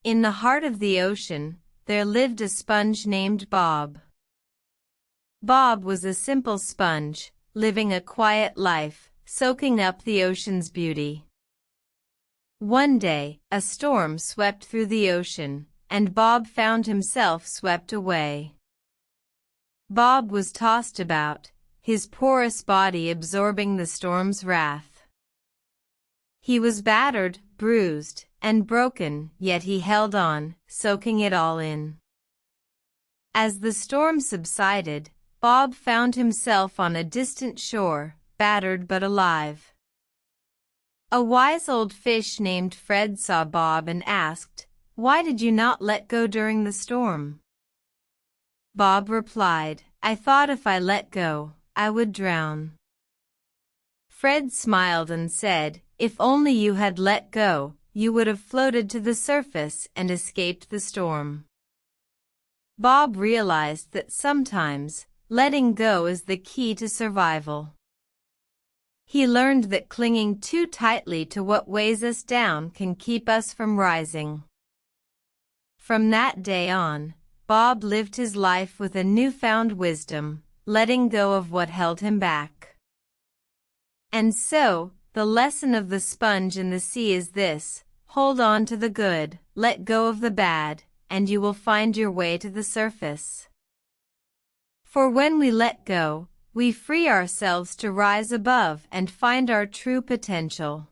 In the heart of the ocean, there lived a sponge named Bob. Bob was a simple sponge, living a quiet life, soaking up the ocean's beauty. One day, a storm swept through the ocean, and Bob found himself swept away. Bob was tossed about, his porous body absorbing the storm's wrath. He was battered, bruised, and broken, yet he held on, soaking it all in. As the storm subsided, Bob found himself on a distant shore, battered but alive. A wise old fish named Fred saw Bob and asked, "Why did you not let go during the storm?" Bob replied, "I thought if I let go, I would drown." Fred smiled and said, "If only you had let go, you would have floated to the surface and escaped the storm." Bob realized that sometimes, letting go is the key to survival. He learned that clinging too tightly to what weighs us down can keep us from rising. From that day on, Bob lived his life with a newfound wisdom, letting go of what held him back. And so, the lesson of the sponge in the sea is this: hold on to the good, let go of the bad, and you will find your way to the surface. For when we let go, we free ourselves to rise above and find our true potential.